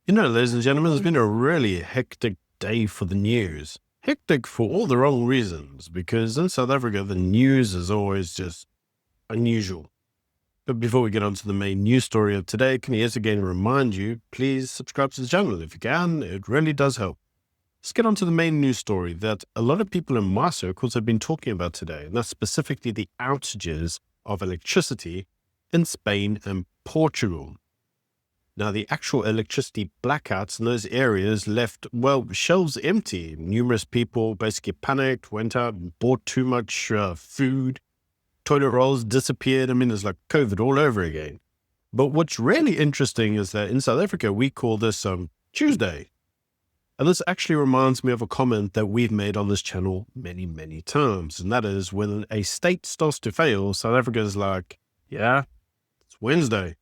Ladies and gentlemen, it's been a really hectic day for the news. Hectic for all the wrong reasons, because in South Africa, the news is always just unusual. But before we get on to the main news story of today, can I yet again remind you, please subscribe to the channel if you can. It really does help. Let's get on to the main news story that a lot of people in my circles have been talking about today, and that's specifically the outages of electricity in Spain and Portugal. Now, the actual electricity blackouts in those areas left, shelves empty. Numerous people basically panicked, went out and bought too much food. Toilet rolls disappeared. It's like COVID all over again. But what's really interesting is that in South Africa, we call this Tuesday. And this actually reminds me of a comment that we've made on this channel many, many times. And that is, when a state starts to fail, South Africa is like, yeah, it's Wednesday.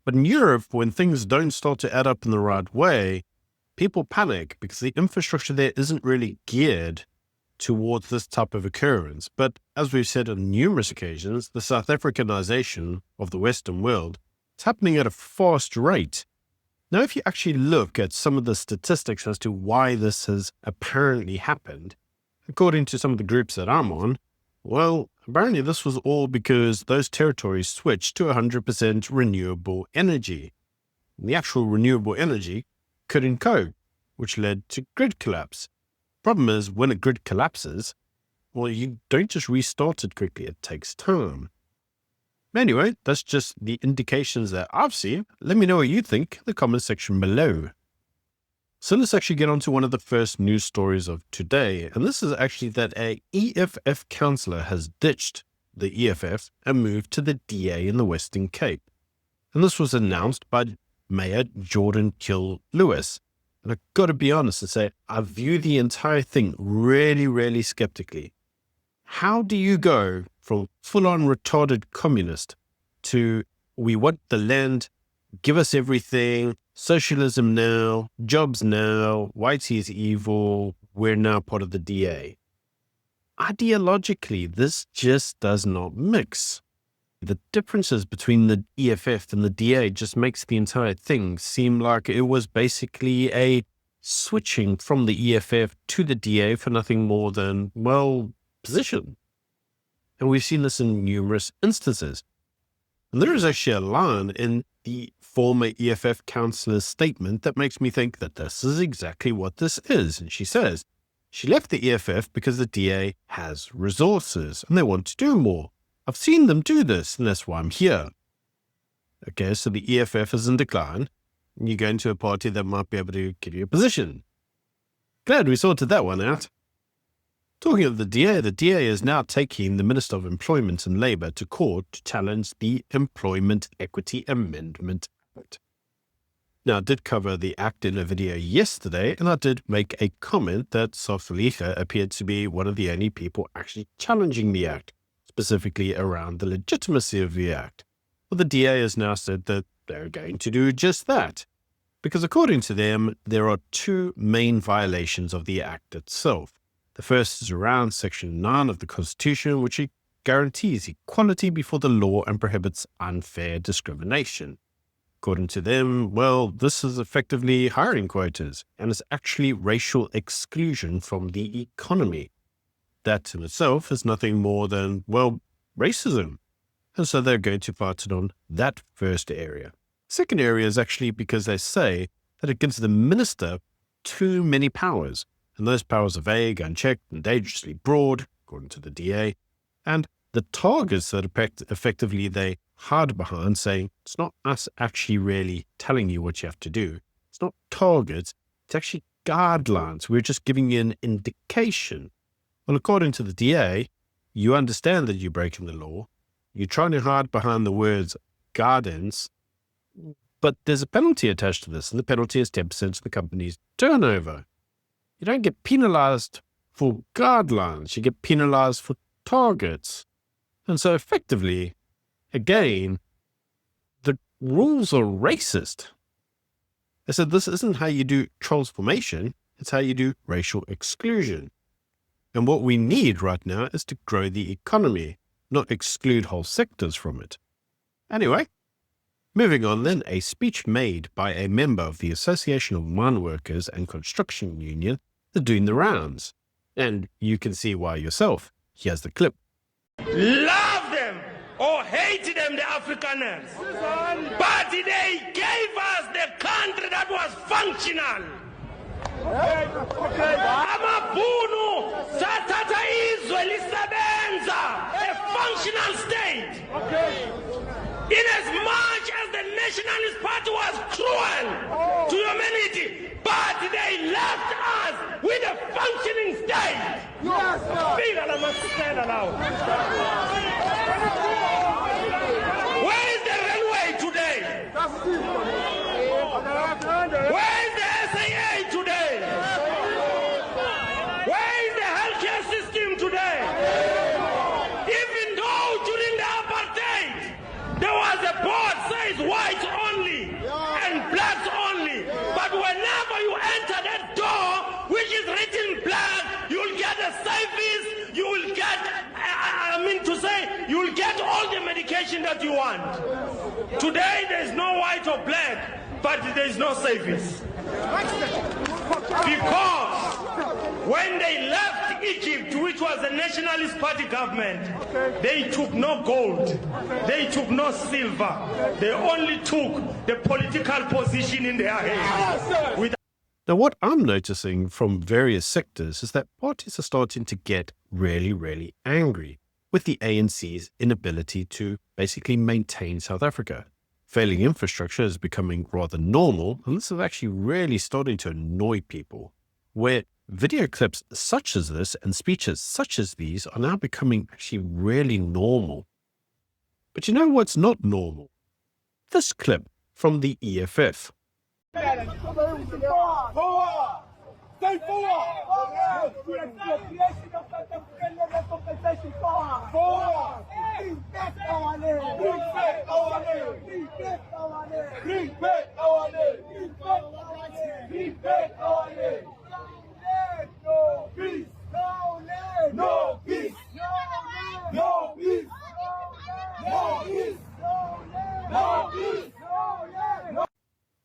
But in Europe, when things don't start to add up in the right way, people panic because the infrastructure there isn't really geared towards this type of occurrence. But as we've said on numerous occasions, the South Africanization of the Western world is happening at a fast rate. Now, if you actually look at some of the statistics as to why this has apparently happened, according to some of the groups that I'm on, apparently this was all because those territories switched to 100% renewable energy. And the actual renewable energy couldn't cope, which led to grid collapse. Problem is, when a grid collapses, you don't just restart it quickly, it takes time. Anyway, that's just the indications that I've seen. Let me know what you think in the comment section below. So let's actually get on to one of the first news stories of today. And this is actually that a EFF councillor has ditched the EFF and moved to the DA in the Western Cape. And this was announced by Mayor Jordan Kill Lewis. And I've got to be honest and say, I view the entire thing really, really skeptically. How do you go from full-on retarded communist to we want the land, give us everything, socialism now, jobs now, whitey is evil, we're now part of the DA. Ideologically, this just does not mix. The differences between the EFF and the DA just makes the entire thing seem like it was basically a switching from the EFF to the DA for nothing more than, position. And we've seen this in numerous instances. And there is actually a line in the former EFF councillor's statement that makes me think that this is exactly what this is. And she says, she left the EFF because the DA has resources and they want to do more. I've seen them do this and that's why I'm here. Okay, so the EFF is in decline and you go into a party that might be able to give you a position. Glad we sorted that one out. Talking of the DA is now taking the Minister of Employment and Labour to court to challenge the Employment Equity Amendment Act. Now, I did cover the act in a video yesterday, and I did make a comment that Safalika appeared to be one of the only people actually challenging the act, specifically around the legitimacy of the act. Well, the DA has now said that they're going to do just that, because according to them, there are two main violations of the act itself. The first is around Section 9 of the Constitution, which guarantees equality before the law and prohibits unfair discrimination. According to them, this is effectively hiring quotas, and it's actually racial exclusion from the economy. That in itself is nothing more than, racism. And so they're going to fight it on that first area. Second area is actually because they say that it gives the minister too many powers. And those powers are vague, unchecked, and dangerously broad, according to the DA. And the targets that effectively they hide behind, saying it's not us actually really telling you what you have to do. It's not targets, it's actually guidelines. We're just giving you an indication. Well, according to the DA, you understand that you're breaking the law. You're trying to hide behind the words guidance, but there's a penalty attached to this, and the penalty is 10% of the company's turnover. You don't get penalized for guidelines, you get penalized for targets. And so effectively, again, the rules are racist. I said this isn't how you do transformation, it's how you do racial exclusion. And what we need right now is to grow the economy, not exclude whole sectors from it. Anyway, Moving on then, a speech made by a member of the Association of Mine Workers and Construction Union is doing the rounds. And you can see why yourself. Here's the clip. Love them or hate them, the Afrikaners. But they gave us the country that was functional. Amabhunu sathatha izwe lisebenza, a functional state. In as much as the Nationalist Party was cruel to humanity, but they left us with a functioning state. Where is the railway today? Where is the SAA today? Where is the healthcare system today? Even though during the apartheid there was a board says whites only and blacks only, but whenever you enter that door which is written black, you'll get a service, you will get, you will get all the medication that you want. Today there's no white or black, but there's no service. Because when they left Egypt, which was a Nationalist Party government, they took no gold, they took no silver, they only took the political position in their hands. Now, what I'm noticing from various sectors is that parties are starting to get really, really angry with the ANC's inability to basically maintain South Africa. Failing infrastructure is becoming rather normal, and this is actually really starting to annoy people, where video clips such as this and speeches such as these are now becoming actually really normal. But you know what's not normal? This clip from the EFF.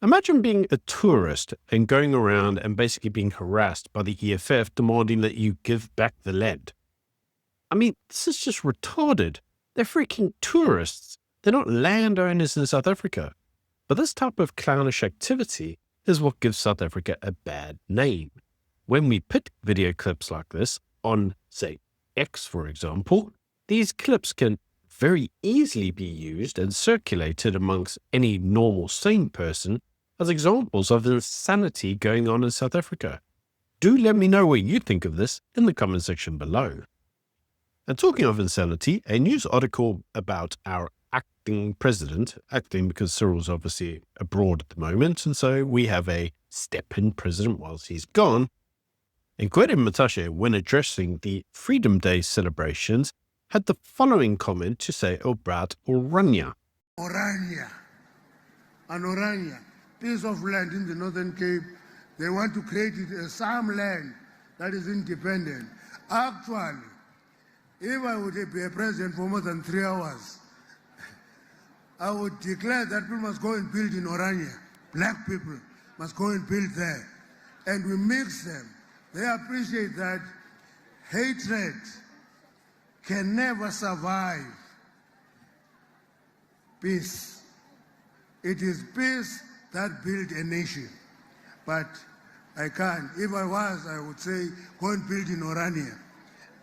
Imagine being a tourist and going around and basically being harassed by the EFF demanding that you give back the land. I mean, this is just retarded. They're freaking tourists. They're not landowners in South Africa. But this type of clownish activity is what gives South Africa a bad name. When we put video clips like this on, say, X, for example, these clips can very easily be used and circulated amongst any normal sane person as examples of the insanity going on in South Africa. Do let me know what you think of this in the comment section below. And talking of insanity, a news article about our acting president, acting because Cyril's obviously abroad at the moment, and so we have a step-in president whilst he's gone. And Gwede Mantashe, when addressing the Freedom Day celebrations, had the following comment to say about Orania. Orania, an Orania, piece of land in the Northern Cape. They want to create it as some land that is independent. Actually, if I would be a president for more than 3 hours, I would declare that people must go and build in Orania. Black people must go and build there. And we mix them. They appreciate that hatred can never survive peace. It is peace that built a nation. But I can't. If I was, I would say, go and build in Orania.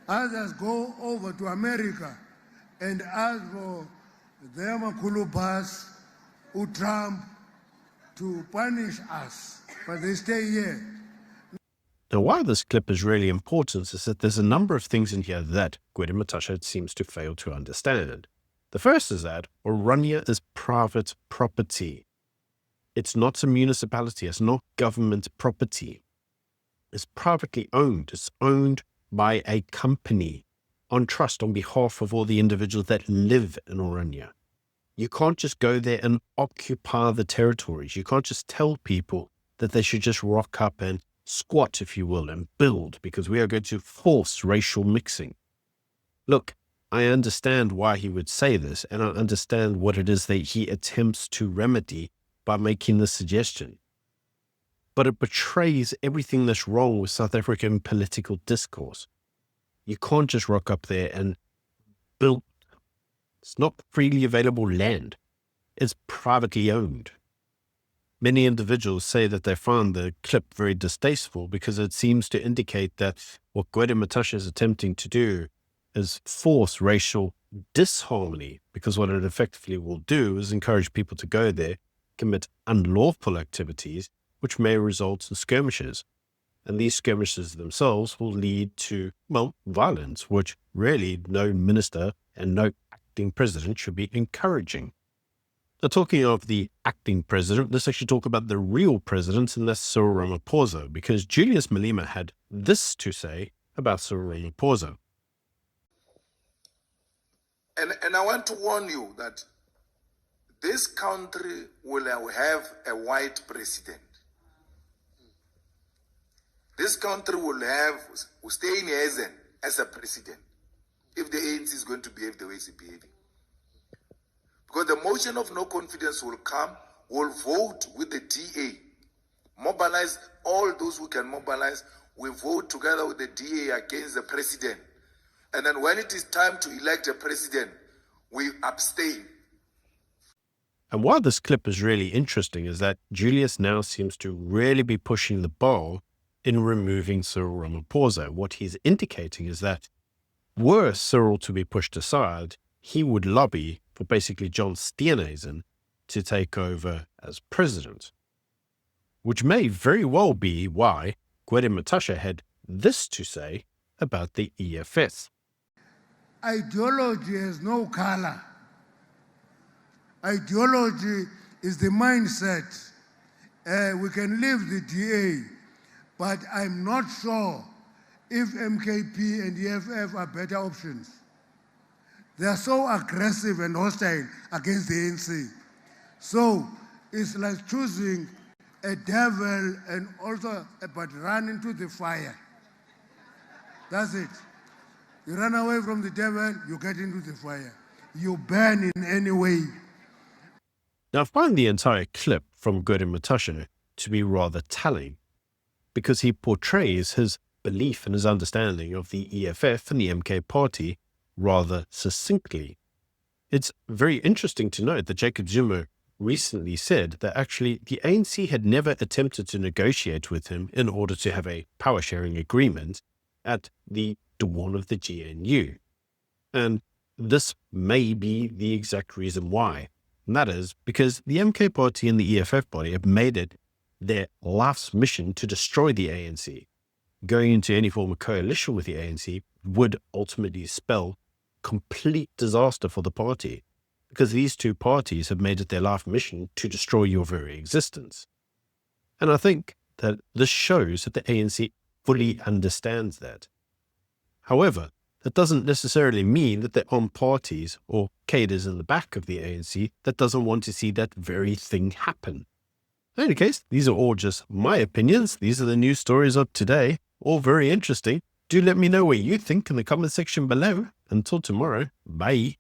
Others go over to America and ask for the Makulu bus who Trump to punish us. But they stay here. Now, why this clip is really important is that there's a number of things in here that Gwede Mantashe seems to fail to understand. The first is that Orania is private property. It's not a municipality. It's not government property. It's privately owned. It's owned by a company on trust on behalf of all the individuals that live in Orania. You can't just go there and occupy the territories. You can't just tell people that they should just rock up and squat, if you will, and build, because we are going to force racial mixing. Look, I understand why he would say this, and I understand what it is that he attempts to remedy by making this suggestion. But it betrays everything that's wrong with South African political discourse. You can't just rock up there and build. It's not freely available land. It's privately owned. Many individuals say that they found the clip very distasteful because it seems to indicate that what Gwede Mantashe is attempting to do is force racial disharmony, because what it effectively will do is encourage people to go there, commit unlawful activities, which may result in skirmishes. And these skirmishes themselves will lead to, well, violence, which really no minister and no acting president should be encouraging. Now, talking of the acting president, let's actually talk about the real president, and that's Cyril Ramaphosa, because Julius Malema had this to say about Cyril Ramaphosa. And I want to warn you that this country will have a white president. This country will stay in Ezen as a president if the ANC is going to behave the way it's behaving. Because the motion of no confidence will come, will vote with the DA, mobilize all those who can mobilize, we vote together with the DA against the president. And then when it is time to elect a president, we abstain. And why this clip is really interesting is that Julius now seems to really be pushing the ball in removing Cyril Ramaphosa. What he's indicating is that were Cyril to be pushed aside, he would lobby for basically John Steenhuisen to take over as president, which may very well be why Gwede Mantashe had this to say about the EFF. Ideology has no color. Ideology is the mindset. We can leave the DA, but I'm not sure if MKP and EFF are better options. They are so aggressive and hostile against the ANC. So it's like choosing a devil and also but run into the fire. That's it. You run away from the devil, you get into the fire. You burn in any way. Now, I find the entire clip from Gwede Mantashe to be rather telling, because he portrays his belief and his understanding of the EFF and the MK party rather succinctly. It's very interesting to note that Jacob Zuma recently said that actually the ANC had never attempted to negotiate with him in order to have a power-sharing agreement at the dawn of the GNU. And this may be the exact reason why. And that is because the MK party and the EFF party have made it their life's mission to destroy the ANC. Going into any form of coalition with the ANC would ultimately spell complete disaster for the party, because these two parties have made it their life mission to destroy your very existence. And I think that this shows that the ANC fully understands that. However, that doesn't necessarily mean that there aren't parties or cadres in the back of the ANC that doesn't want to see that very thing happen. In any case, these are all just my opinions. These are the news stories of today, all very interesting. Do let me know what you think in the comment section below. Until tomorrow, bye.